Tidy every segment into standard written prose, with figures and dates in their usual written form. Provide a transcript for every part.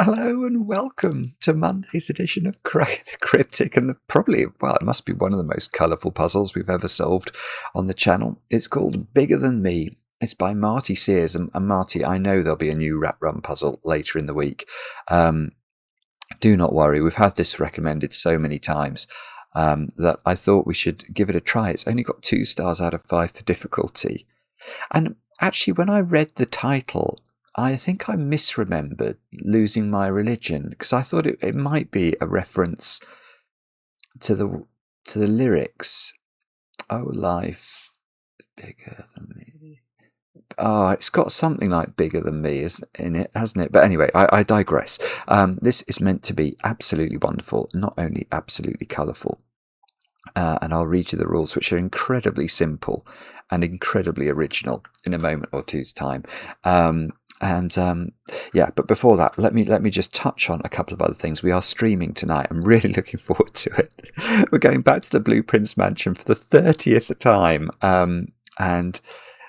Hello and welcome to Monday's edition of Cryptic, and it must be one of the most colourful puzzles we've ever solved on the channel. It's called Bigger Than Me. It's by Marty Sears, and Marty, I know there'll be a new Rat Run puzzle later in the week. Do not worry, we've had this recommended so many times that I thought we should give it a try. It's only got 2 stars out of 5 for difficulty. And actually, when I read the title, I think I misremembered Losing My Religion, because I thought it might be a reference to the lyrics. Oh, life bigger than me. Oh, it's got something like Bigger Than Me in it, hasn't it? But anyway, I digress. This is meant to be absolutely wonderful, not only absolutely colourful. And I'll read you the rules, which are incredibly simple and incredibly original in a moment or two's time. But before that, let me just touch on a couple of other things. We are streaming tonight. I'm really looking forward to it. We're going back to the Blue Prince Mansion for the 30th time, and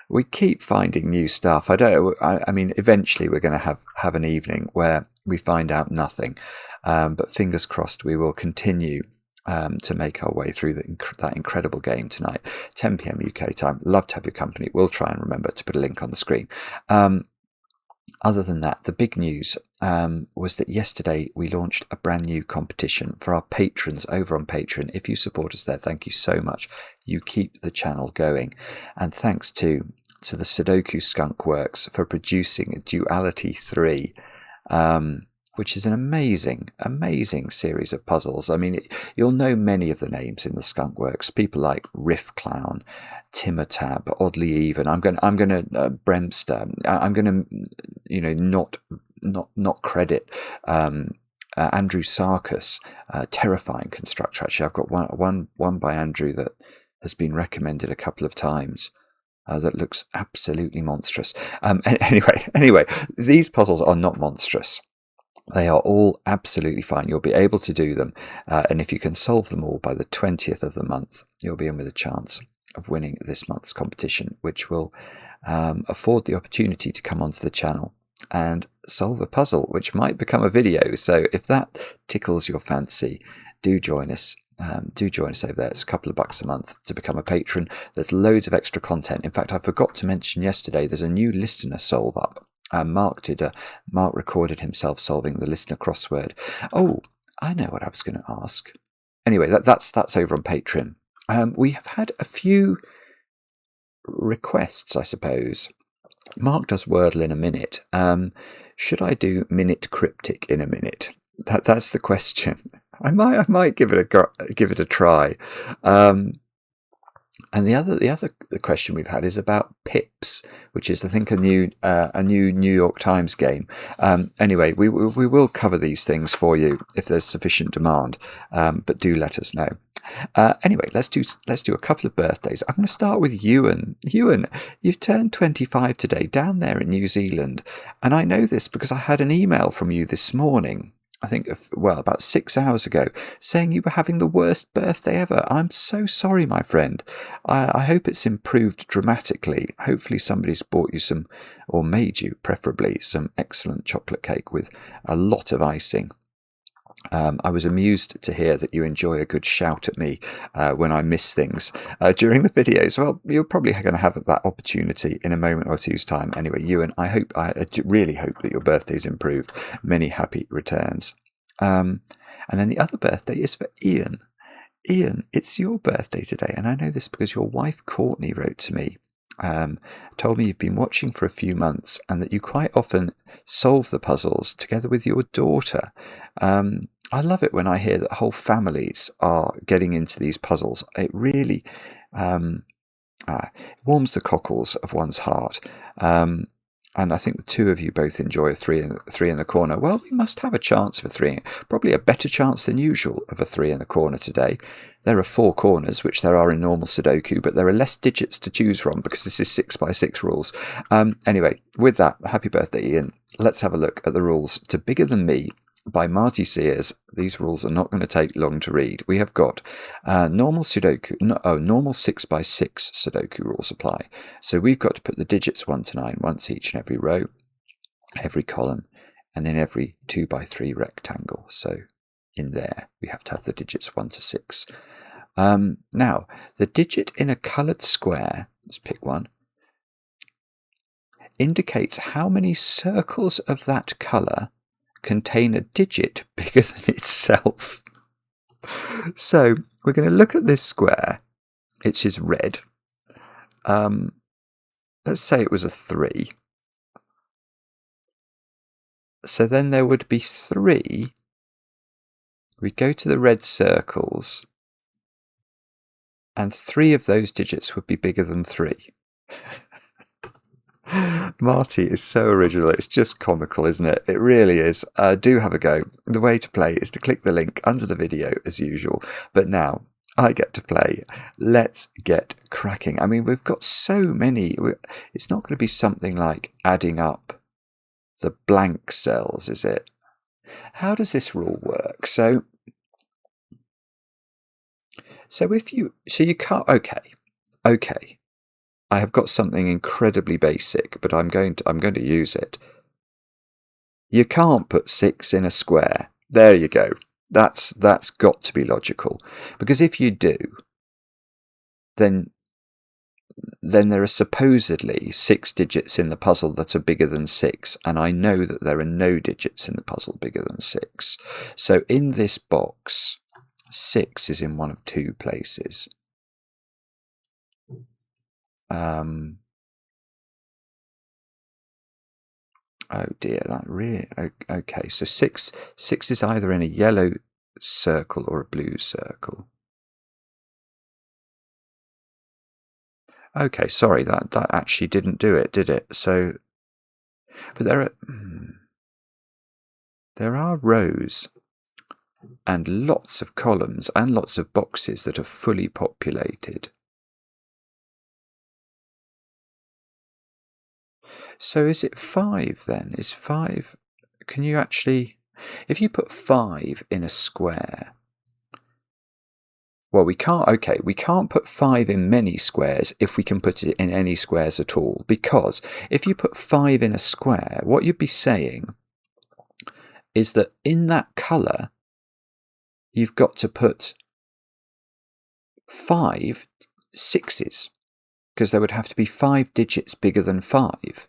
we keep finding new stuff. I mean, eventually we're going to have an evening where we find out nothing, but fingers crossed we will continue to make our way through that incredible game tonight, 10 p.m. UK time. Love to have your company. We'll try and remember to put a link on the screen. Other than that, the big news was that yesterday we launched a brand new competition for our patrons over on Patreon. If you support us there, thank you so much. You keep the channel going. And thanks to the Sudoku Skunk Works for producing Duality 3, which is an amazing series of puzzles. I mean, you'll know many of the names in the Skunk Works. People like Riff Clown, Timotab, Oddly Even. I'm going to Bremster. I'm going to not credit Andrew Sarkis, Terrifying Constructor. Actually, I've got one by Andrew that has been recommended a couple of times. That looks absolutely monstrous. Anyway, these puzzles are not monstrous. They are all absolutely fine. You'll be able to do them, and if you can solve them all by the 20th of the month, you'll be in with a chance of winning this month's competition, which will afford the opportunity to come onto the channel and solve a puzzle, which might become a video. So if that tickles your fancy, do join us. Do join us over there. It's a couple of bucks a month to become a patron. There's loads of extra content. In fact, I forgot to mention yesterday, there's a new listener solve up. Mark recorded himself solving the listener crossword. Oh, I know what I was going to ask. Anyway, that's over on Patreon. We have had a few requests, I suppose. Mark does Wordle in a minute. Should I do Minute Cryptic in a minute? That's the question. I might give it a try. And the other question we've had is about Pips, which is, I think, a new New York Times game. Anyway, we will cover these things for you if there's sufficient demand, but do let us know. Anyway, let's do a couple of birthdays. I'm going to start with Ewan. Ewan, you've turned 25 today, down there in New Zealand, and I know this because I had an email from you this morning. I think, about 6 hours ago, saying you were having the worst birthday ever. I'm so sorry, my friend. I hope it's improved dramatically. Hopefully somebody's bought you some, or made you, preferably, some excellent chocolate cake with a lot of icing. I was amused to hear that you enjoy a good shout at me when I miss things during the videos. Well, you're probably going to have that opportunity in a moment or two's time. Anyway, Ewan, I really hope that your birthday's improved. Many happy returns. And then the other birthday is for Ian. Ian, it's your birthday today, and I know this because your wife Courtney wrote to me. Told me you've been watching for a few months and that you quite often solve the puzzles together with your daughter. I love it when I hear that whole families are getting into these puzzles. It really warms the cockles of one's heart. And I think the two of you both enjoy a three in the corner. Well, we must have a chance for three. Probably a better chance than usual of a 3 in the corner today. There are 4 corners, which there are in normal Sudoku, but there are less digits to choose from because this is 6x6 rules. Anyway, with that, happy birthday, Ian. Let's have a look at the rules to Bigger Than Me by Marty Sears. These rules are not going to take long to read. We have got normal 6x6 Sudoku rules apply. So we've got to put the digits 1 to 9 once each in every row, every column, and in every 2 by 3 rectangle. So in there we have to have the digits 1 to 6. Now, the digit in a coloured square, let's pick one, indicates how many circles of that colour contain a digit bigger than itself. So we're going to look at this square. It's just red. Let's say it was a 3. So then there would be 3. We'd go to the red circles, and 3 of those digits would be bigger than 3. Marty is so original, it's just comical, isn't it? It really is. Do have a go. The way to play is to click the link under the video as usual. But now I get to play. Let's get cracking. I mean, we've got so many. It's not going to be something like adding up the blank cells, is it? How does this rule work? So if you can't. Okay. I have got something incredibly basic, but I'm going to use it. You can't put 6 in a square. There you go. That's got to be logical, because if you do, then there are supposedly 6 digits in the puzzle that are bigger than 6, and I know that there are no digits in the puzzle bigger than 6. So in this box, 6 is in one of 2 places. Oh dear, that really... Okay, so 6 is either in a yellow circle or a blue circle. Okay, sorry, that actually didn't do it, did it? So, but there are rows and lots of columns and lots of boxes that are fully populated. So is it 5 then? Is 5... Can you actually... If you put 5 in a square... Well, we can't... Okay, we can't put 5 in many squares if we can put it in any squares at all. Because if you put 5 in a square, what you'd be saying is that in that colour, you've got to put 5 6s. Because there would have to be 5 digits bigger than 5.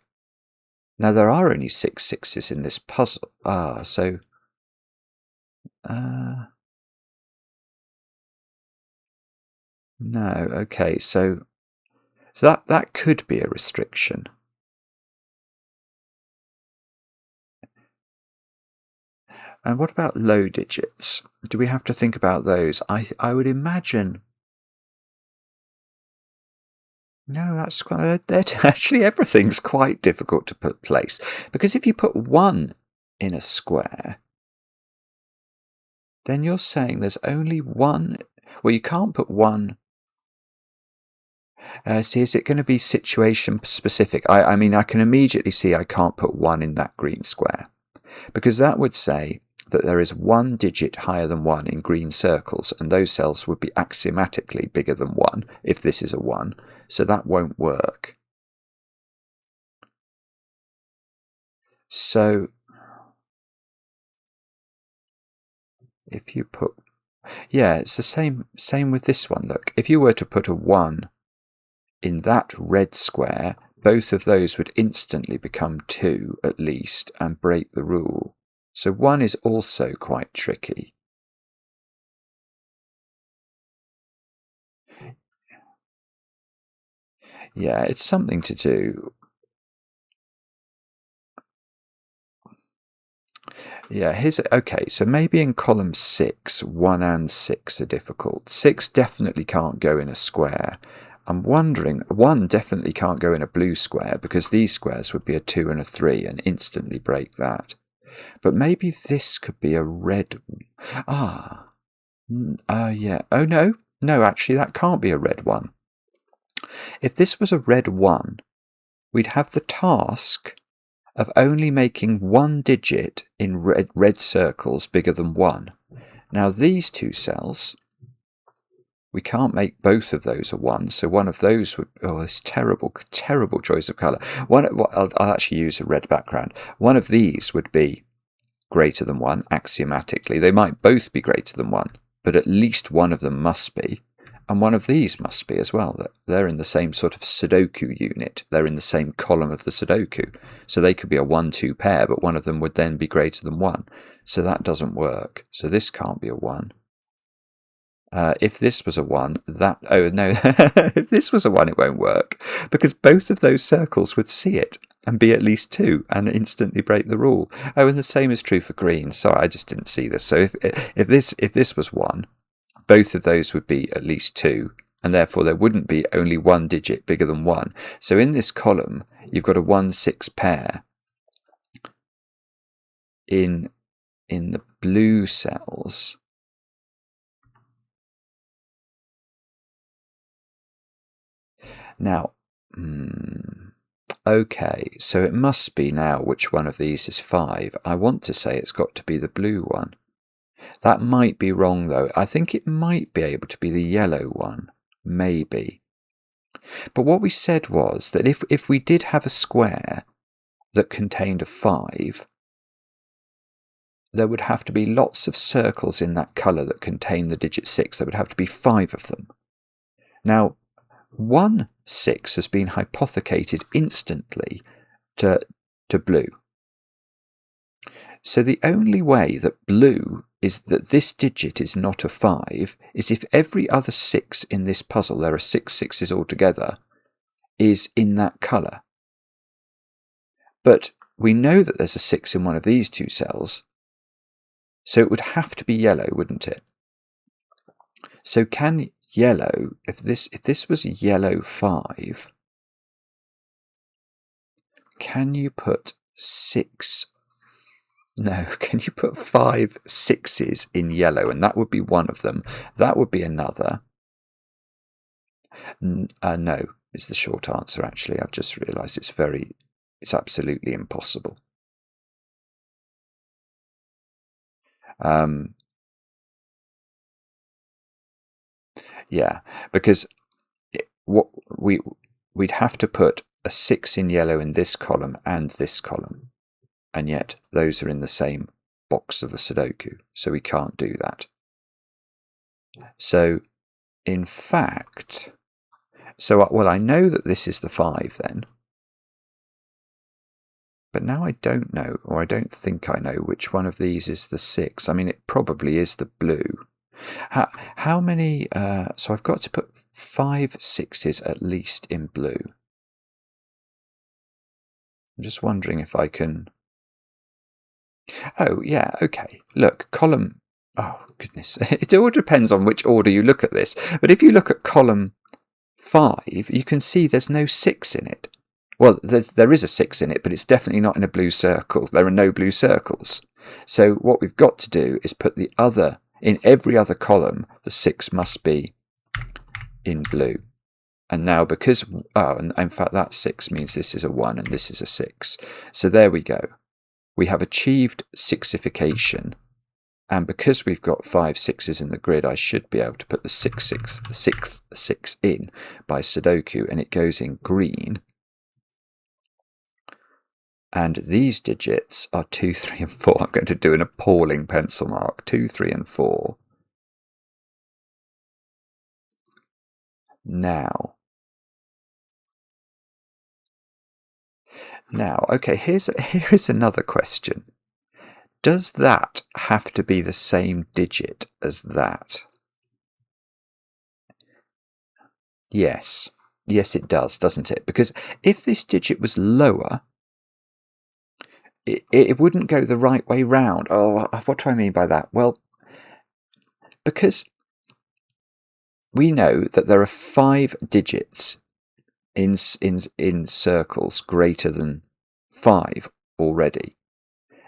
Now, there are only 6 6s in this puzzle. So... No, okay, so that could be a restriction. And what about low digits? Do we have to think about those? I would imagine... No, that's quite... Actually, everything's quite difficult to put place. Because if you put 1 in a square, then you're saying there's only 1... Well, you can't put 1... See, is it going to be situation specific? I mean, I can immediately see I can't put 1 in that green square. Because that would say that there is 1 digit higher than 1 in green circles, and those cells would be axiomatically bigger than 1 if this is a 1. So that won't work. So if you put... Yeah, it's the same with this one. Look, if you were to put a 1 in that red square, both of those would instantly become 2 at least and break the rule. So 1 is also quite tricky. Yeah, it's something to do. Yeah, here's... Okay, so maybe in column 6, 1 and 6 are difficult. 6 definitely can't go in a square. I'm wondering, 1 definitely can't go in a blue square because these squares would be a 2 and a 3 and instantly break that. But maybe this could be a red... yeah. Oh, no. No, actually, that can't be a red one. If this was a red 1, we'd have the task of only making 1 digit in red circles bigger than 1. Now, these 2 cells... We can't make both of those a 1, so one of those would... Oh, this terrible choice of colour. I'll actually use a red background. One of these would be greater than 1, axiomatically. They might both be greater than 1, but at least one of them must be. And one of these must be as well. They're in the same sort of Sudoku unit. They're in the same column of the Sudoku. So they could be a 1-2 pair, but one of them would then be greater than 1. So that doesn't work. So this can't be a 1. If this was a 1, oh no, if this was a 1, it won't work, because both of those circles would see it and be at least 2 and instantly break the rule. Oh, and the same is true for green. Sorry, I just didn't see this. So if this was 1, both of those would be at least 2, and therefore there wouldn't be only one digit bigger than 1. So in this column, you've got a 1-6 pair in the blue cells. Now, okay, so it must be now which one of these is 5. I want to say it's got to be the blue one. That might be wrong, though. I think it might be able to be the yellow one. Maybe. But what we said was that if we did have a square that contained a 5, there would have to be lots of circles in that colour that contain the digit 6. There would have to be 5 of them. Now, 1 6 has been hypothecated instantly to blue. So the only way that blue is that this digit is not a 5 is if every other 6 in this puzzle, there are 6 6s altogether, is in that colour. But we know that there's a 6 in one of these two cells, so it would have to be yellow, wouldn't it? So can yellow, if this was yellow 5, can you put 6? No, can you put 5 6s in yellow? And that would be one of them. That would be another. No, is the short answer, actually. I've just realised it's absolutely impossible. Yeah, because we'd have to put a 6 in yellow in this column and this column, and yet those are in the same box of the Sudoku, so we can't do that. So, in fact, well, I know that this is the 5 then, but now I don't know, or I don't think I know, which one of these is the 6. I mean, it probably is the blue. How many, so I've got to put 5 6s at least in blue. I'm just wondering if I can... Oh, yeah, okay. Look, column... Oh, goodness. It all depends on which order you look at this. But if you look at column 5, you can see there's no 6 in it. Well, there is a 6 in it, but it's definitely not in a blue circle. There are no blue circles. So what we've got to do is put the other... In every other column, the 6 must be in blue. And now because... Oh, and in fact, that 6 means this is a 1 and this is a 6. So there we go. We have achieved sixification. And because we've got 5 6s in the grid, I should be able to put the sixth 6 in by Sudoku, and it goes in green. And these digits are 2, 3, and 4. I'm going to do an appalling pencil mark. 2, 3, and 4. Now, okay, here is another question. Does that have to be the same digit as that? Yes. Yes, it does, doesn't it? Because if this digit was lower, it wouldn't go the right way round. Oh, what do I mean by that? Well, because we know that there are 5 digits in circles greater than 5 already.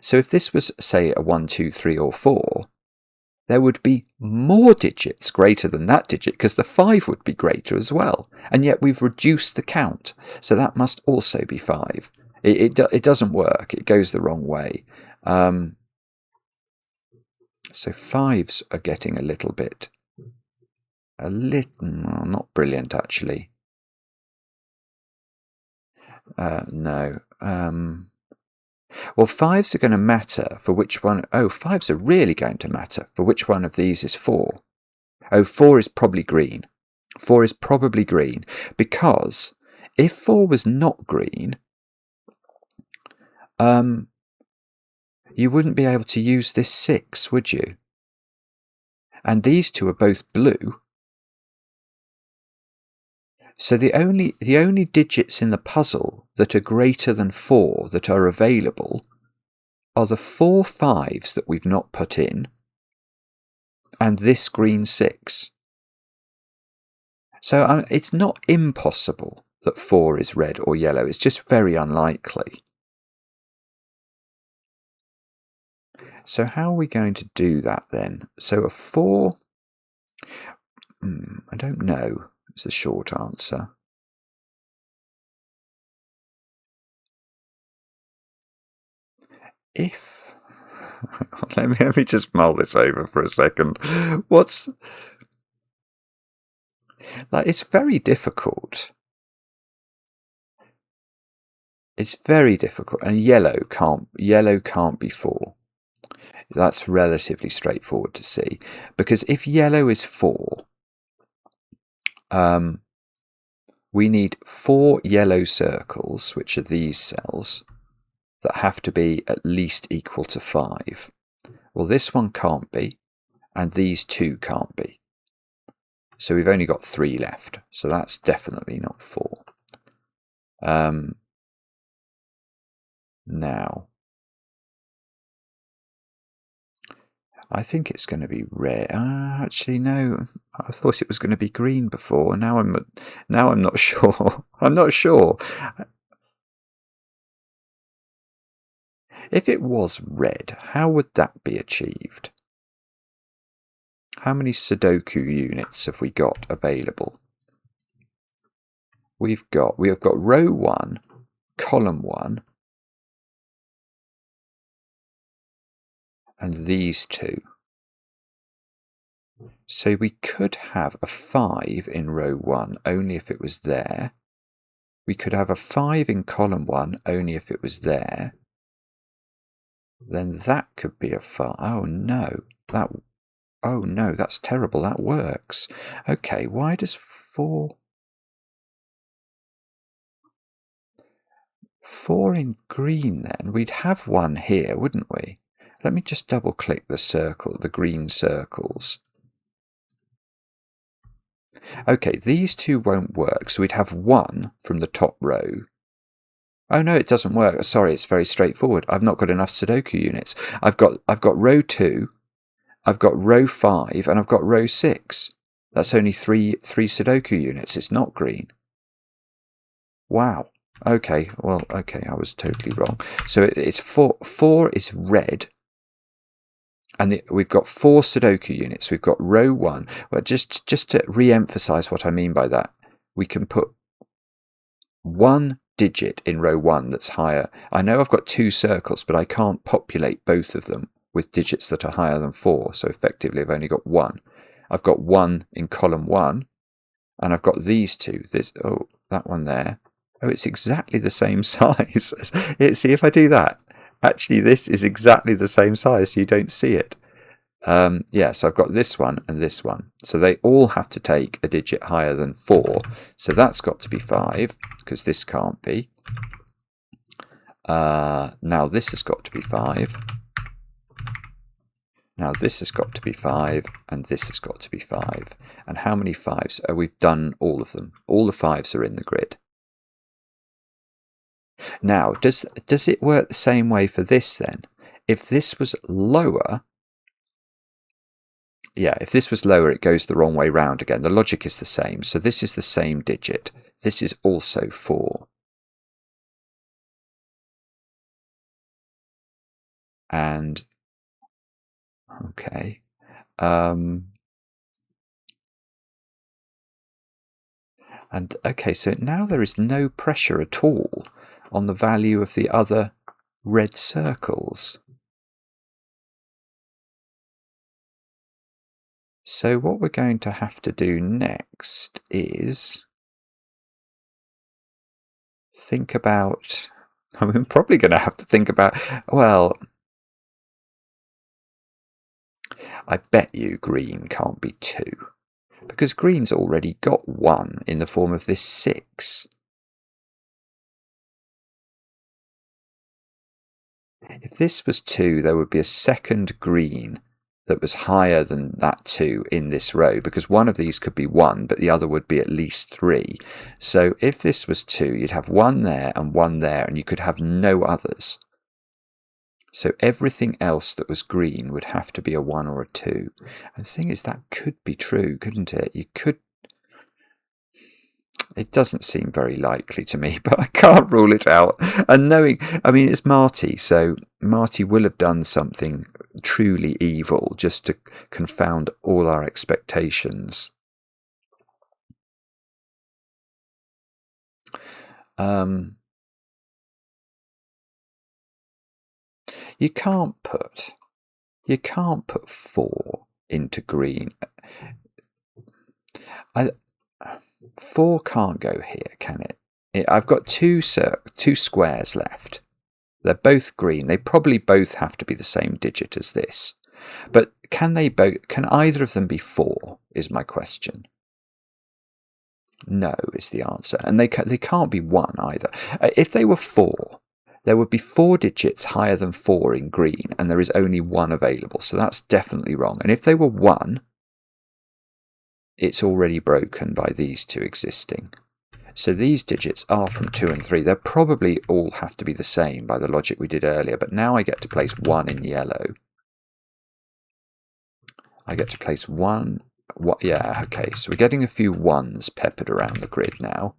So if this was, say, a 1, 2, 3, or 4, there would be more digits greater than that digit, because the 5 would be greater as well. And yet we've reduced the count, so that must also be 5. It doesn't work. It goes the wrong way. So 5s are getting a little bit... not brilliant, actually. No. Well, fives are going to matter for which one. Oh, fives are really going to matter for which one of these is 4. Oh, 4 is probably green. 4 is probably green, because if 4 was not green, you wouldn't be able to use this 6, would you? And these two are both blue. So the only digits in the puzzle that are greater than 4 that are available are the 4 5s that we've not put in, and this green 6. So it's not impossible that 4 is red or yellow. It's just very unlikely. So how are we going to do that then? So a 4... I don't know, is the short answer. If... let me just mull this over for a second. It's very difficult. It's very difficult, and yellow can't be 4. That's relatively straightforward to see, because if yellow is 4, we need 4 yellow circles, which are these cells, that have to be at least equal to 5. Well, this one can't be, and these 2 can't be. So we've only got 3 left, so that's definitely not 4. Now, I think it's going to be red. Actually, no. I thought it was going to be green before. Now I'm not sure. I'm not sure. If it was red, how would that be achieved? How many Sudoku units have we got available? We have got row 1, column 1, and these 2. So we could have a 5 in row 1 only if it was there. We could have a 5 in column 1 only if it was there. Then that could be a 5. Oh no, that's terrible. That works. Okay, why does 4 in green then? We'd have one here, wouldn't we? Let me just double click the green circles. Okay, these 2 won't work, so we'd have 1 from the top row. Oh no, it doesn't work. Sorry, it's very straightforward. I've not got enough Sudoku units. I've got row 2, I've got row 5, and I've got row 6. That's only 3 Sudoku units. It's not green. Wow. Okay, I was totally wrong. So it's 4 is red. And we've got 4 Sudoku units. We've got row 1. Well, just to re-emphasize what I mean by that, we can put 1 digit in row 1 that's higher. I know I've got 2 circles, but I can't populate both of them with digits that are higher than 4. So effectively, I've only got 1. I've got 1 in column 1, and I've got these 2. That one there. Oh, it's exactly the same size. See, if I do that, actually, this is exactly the same size, so you don't see it. So I've got this one and this one. So they all have to take a digit higher than 4. So that's got to be 5, because this can't be. Now this has got to be 5. Now this has got to be 5, and this has got to be 5. And how many 5s? Oh, we've done all of them. All the 5s are in the grid. Now, does it work the same way for this then? If this was lower, if this was lower, it goes the wrong way round again. The logic is the same. So this is the same digit. This is also 4. And, okay. And, okay, so now there is no pressure at all on the value of the other red circles. So what we're going to have to do next is think about... I'm probably going to have to think about, well, I bet you green can't be 2, because green's already got 1 in the form of this 6. If this was 2, there would be a second green that was higher than that 2 in this row, because one of these could be 1, but the other would be at least 3. So if this was 2, you'd have 1 there and 1 there, and you could have no others. So everything else that was green would have to be a 1 or a 2. And the thing is, that could be true, couldn't it? You could... It doesn't seem very likely to me, but I can't rule it out. And knowing, I mean, it's Marty, so Marty will have done something truly evil just to confound all our expectations. You can't put 4 into green. 4 can't go here, can it? I've got two squares left. They're both green. They probably both have to be the same digit as this. But can either of them be 4, is my question. No is the answer. And they can't be 1 either. If they were 4, there would be 4 digits higher than 4 in green, and there is only 1 available. So that's definitely wrong. And if they were 1, it's already broken by these 2 existing. So these digits are from 2 and 3. They probably all have to be the same by the logic we did earlier, but now I get to place 1 in yellow. I get to place 1. Yeah, okay, so we're getting a few 1s peppered around the grid now,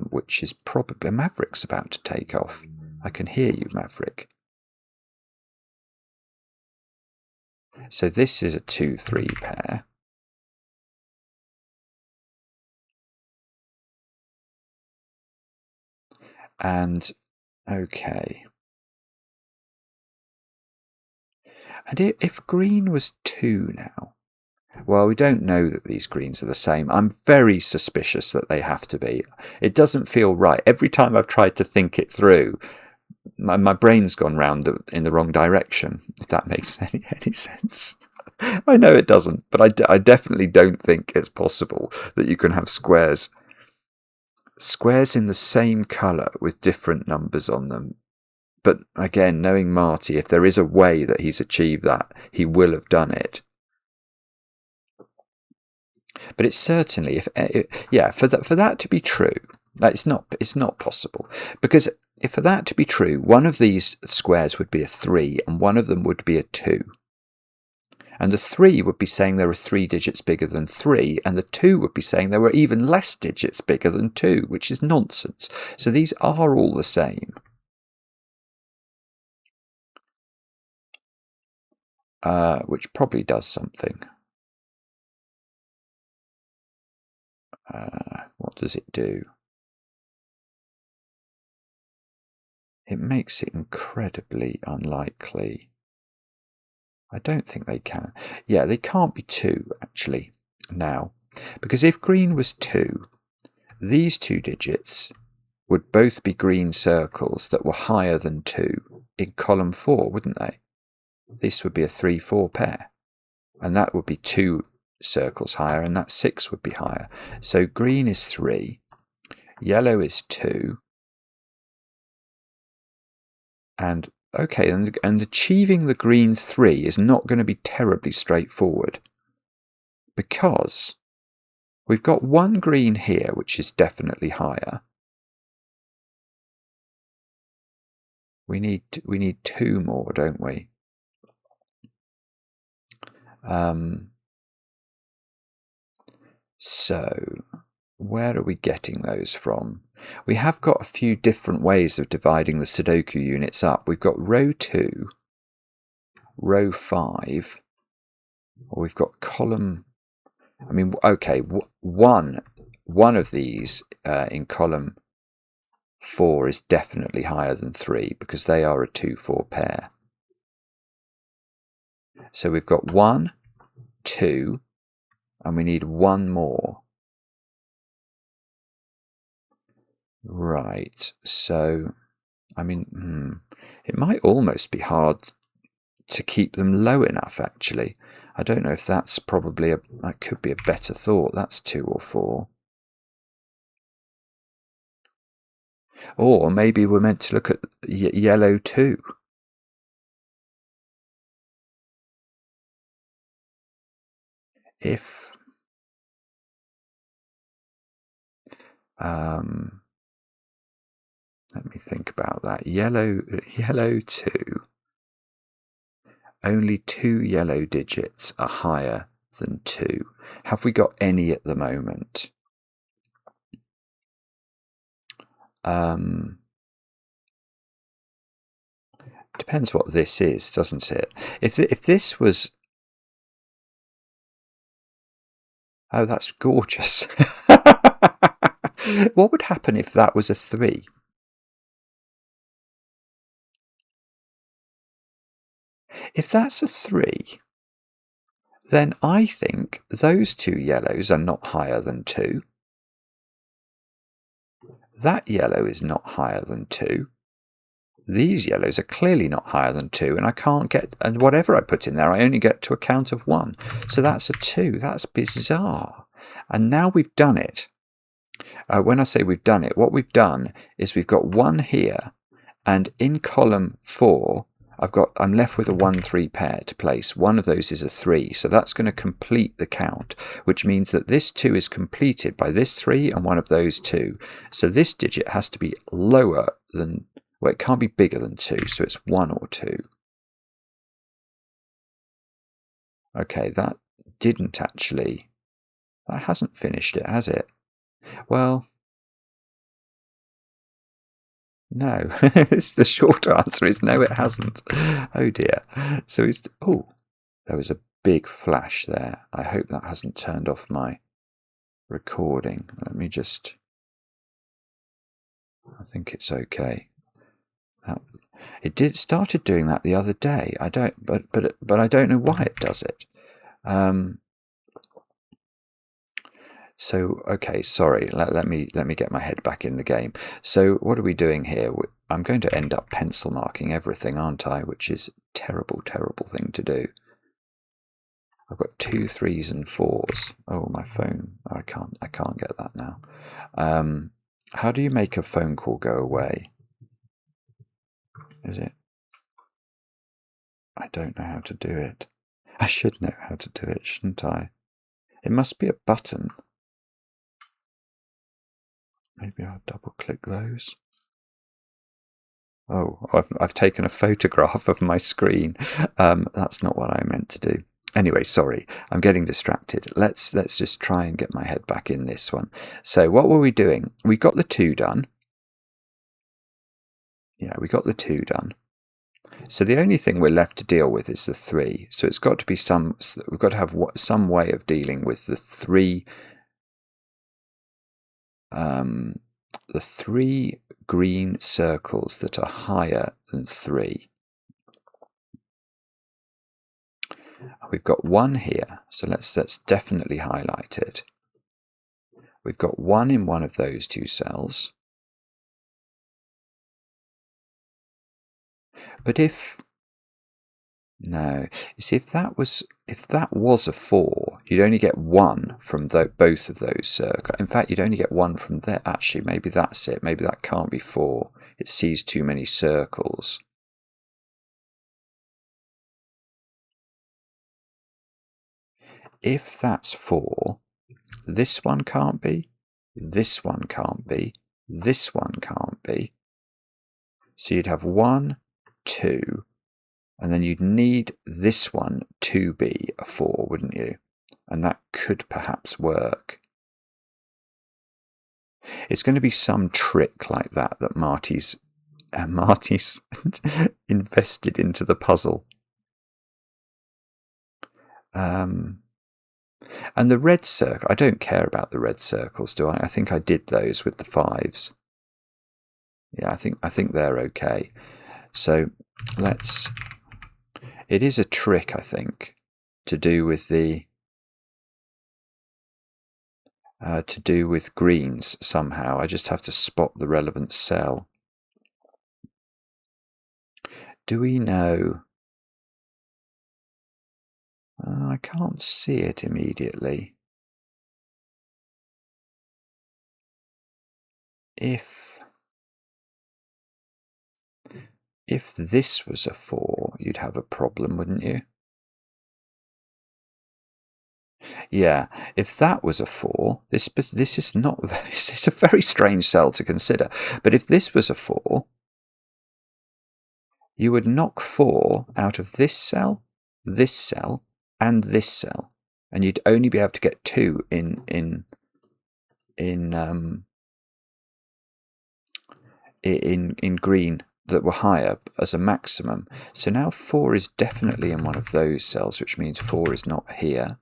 which is probably... Maverick's about to take off. I can hear you, Maverick. So this is a 2-3 pair. And, okay. And if green was 2 now, well, we don't know that these greens are the same. I'm very suspicious that they have to be. It doesn't feel right. Every time I've tried to think it through, my brain's gone round in the wrong direction, if that makes any sense. I know it doesn't, but I definitely don't think it's possible that you can have squares in the same colour with different numbers on them. But again, knowing Marty, if there is a way that he's achieved that, he will have done it. But it's certainly, for that to be true, it's not possible, because if for that to be true, one of these squares would be a 3 and one of them would be a 2. And the 3 would be saying there are 3 digits bigger than 3, and the 2 would be saying there were even less digits bigger than 2, which is nonsense. So these are all the same. Which probably does something. What does it do? It makes it incredibly unlikely. I don't think they can. Yeah, they can't be 2, actually, now. Because if green was 2, these 2 digits would both be green circles that were higher than 2 in column 4, wouldn't they? This would be a 3-4 pair. And that would be 2 circles higher, and that 6 would be higher. So green is 3, yellow is 2, and okay, and achieving the green 3 is not going to be terribly straightforward, because we've got 1 green here, which is definitely higher. We need 2 more, don't we? So where are we getting those from? We have got a few different ways of dividing the Sudoku units up. We've got row 2, row 5, or we've got column... I mean, okay, one of these in column 4 is definitely higher than 3, because they are a 2-4 pair. So we've got 1, 2, and we need 1 more. Right, so I mean, it might almost be hard to keep them low enough, actually. I don't know if that's probably that could be a better thought. That's 2 or 4. Or maybe we're meant to look at yellow too. If let me think about that. Yellow 2. Only 2 yellow digits are higher than 2. Have we got any at the moment? Depends what this is, doesn't it? If this was... Oh, that's gorgeous. What would happen if that was a 3? If that's a 3, then I think those 2 yellows are not higher than 2. That yellow is not higher than 2. These yellows are clearly not higher than 2, and I can't get, and whatever I put in there, I only get to a count of 1. So that's a 2. That's bizarre. And now we've done it. When I say we've done it, what we've done is we've got 1 here, and in column 4, I'm left with a 1-3 pair to place. One of those is a 3, so that's going to complete the count, which means that this 2 is completed by this 3 and one of those 2. So this digit has to be lower than, well, it can't be bigger than 2, so it's 1 or 2. Okay, that didn't actually, that hasn't finished it, has it? Well, no. The short answer is no, it hasn't. Oh dear. So it's... Oh, there was a big flash there. I hope that hasn't turned off my recording. Let me just... I think it's okay. It started doing that the other day. I don't... But I don't know why it does it. So, okay, sorry, let me get my head back in the game. So what are we doing here? I'm going to end up pencil marking everything, aren't I? Which is a terrible, terrible thing to do. I've got 2 3s and 4s. Oh, my phone. Oh, I can't get that now. How do you make a phone call go away? Is it? I don't know how to do it. I should know how to do it, shouldn't I? It must be a button. Maybe I'll double click those. Oh, I've taken a photograph of my screen. That's not what I meant to do. Anyway, sorry, I'm getting distracted. Let's just try and get my head back in this one. So what were we doing? We got the 2 done. Yeah, we got the 2 done. So the only thing we're left to deal with is the 3. So it's got to be we've got to have some way of dealing with the 3. The 3 green circles that are higher than 3. We've got 1 here, so let's definitely highlight it. We've got 1 in one of those 2 cells. But no, you see, if that was a 4, you'd only get 1 from both of those circles. In fact, you'd only get 1 from there. Actually, maybe that's it. Maybe that can't be 4. It sees too many circles. If that's 4, this one can't be, this one can't be, this one can't be. So you'd have 1, 2, and then you'd need this one to be a 4, wouldn't you? And that could perhaps work. It's going to be some trick like that Marty's invested into the puzzle. And the red circle, I don't care about the red circles, do I? I think I did those with the 5s. Yeah, I think they're okay. So it is a trick, I think, to do with greens somehow. I just have to spot the relevant cell. Do we know? I can't see it immediately. If this was a 4, you'd have a problem, wouldn't you? Yeah, if that was a 4, this is not. It's a very strange cell to consider. But if this was a 4, you would knock 4 out of this cell, and this cell, and you'd only be able to get 2 in green that were higher as a maximum. So now 4 is definitely in one of those cells, which means 4 is not here.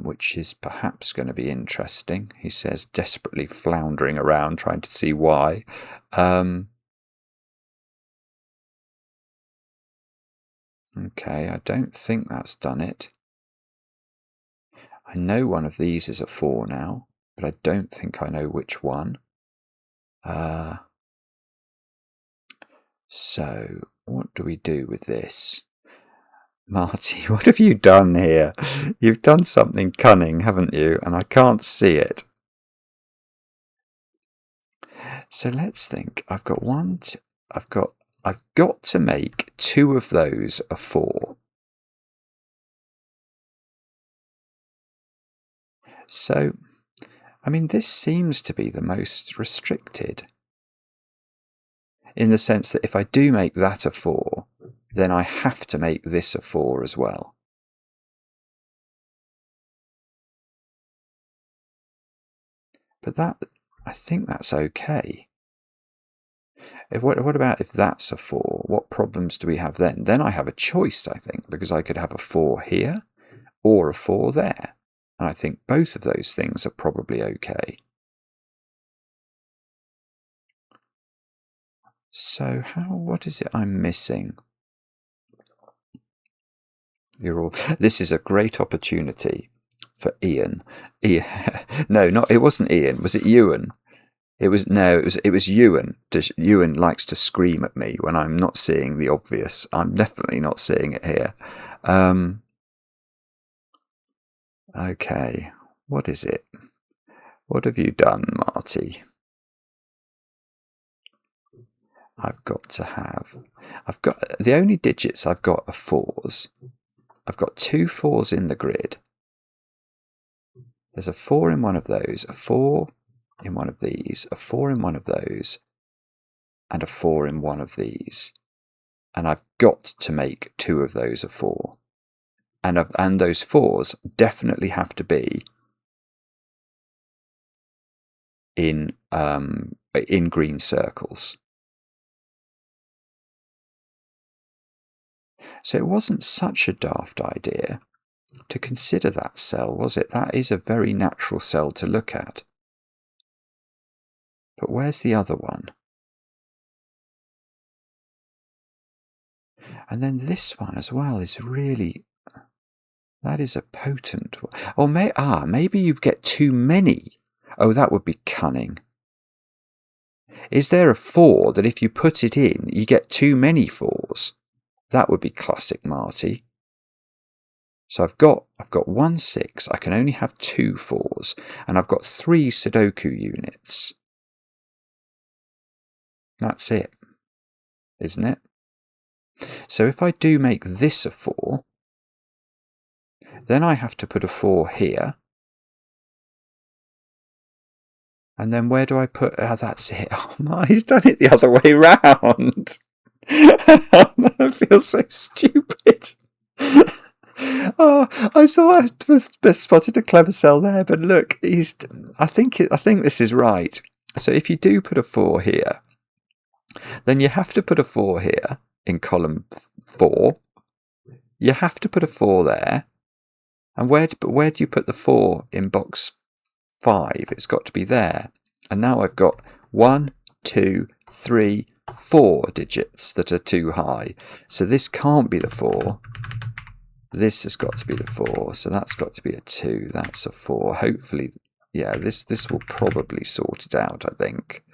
Which is perhaps going to be interesting, he says, desperately floundering around trying to see why. Okay, I don't think that's done it. I know one of these is a 4 now, but I don't think I know which one. So, what do we do with this? Marty, what have you done here? You've done something cunning, haven't you? And I can't see it. So let's think. I've got I've got to make 2 of those a 4. So, I mean, this seems to be the most restricted. In the sense that if I do make that a 4, then I have to make this a 4 as well. But I think that's okay. What about if that's a 4? What problems do we have then? Then I have a choice, I think, because I could have a 4 here or a 4 there. And I think both of those things are probably okay. So what is it I'm missing? This is a great opportunity for Ian. No, it wasn't Ian. Was it Ewan? It was Ewan. Ewan likes to scream at me when I'm not seeing the obvious. I'm definitely not seeing it here. Okay, what is it? What have you done, Marty? I've got the only digits I've got are 4s. I've got 2 4s in the grid. There's a 4 in one of those, a 4 in one of these, a 4 in one of those, and a 4 in one of these. And I've got to make 2 of those a 4. And those 4s definitely have to be in green circles. So it wasn't such a daft idea to consider that cell, was it? That is a very natural cell to look at. But where's the other one? And then this one as well is really... That is a potent one. Or maybe you get too many. Oh, that would be cunning. Is there a 4 that if you put it in, you get too many 4s? That would be classic Marty. So I've got 1 6. I can only have 2 4s, and I've got 3 Sudoku units. That's it, isn't it? So if I do make this a 4, then I have to put a 4 here. And then where do I put... that's it. Oh, he's done it the other way round. I feel so stupid. Oh, I thought I was spotted a clever cell there, but look, I think this is right. So if you do put a 4 here, then you have to put a 4 here in column 4. You have to put a 4 there. And where do you put the 4 in box 5? It's got to be there. And now I've got 1, 2, 3, 4 digits that are too high. So this can't be the 4. This has got to be the 4. So that's got to be a 2. That's a 4. Hopefully, yeah, this will probably sort it out, I think.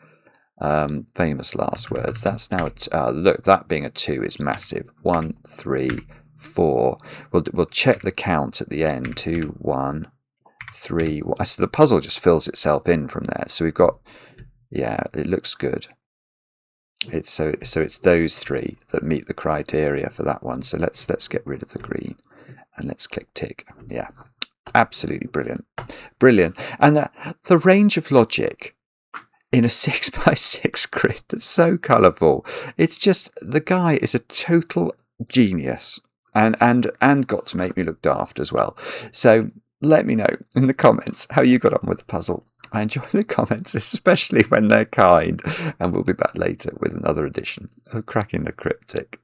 famous last words. That's now look, that being a 2 is massive. 1, 3, 4. We'll check the count at the end. 2, 1, 3. So the puzzle just fills itself in from there. So we've got, yeah, it looks good. So it's those 3 that meet the criteria for that one. So let's get rid of the green and let's click tick. Yeah, absolutely brilliant, brilliant. And the range of logic in a 6x6 grid that's so colourful. It's just, the guy is a total genius, and got to make me look daft as well. So let me know in the comments how you got on with the puzzle. I enjoy the comments, especially when they're kind, and we'll be back later with another edition of Cracking the Cryptic.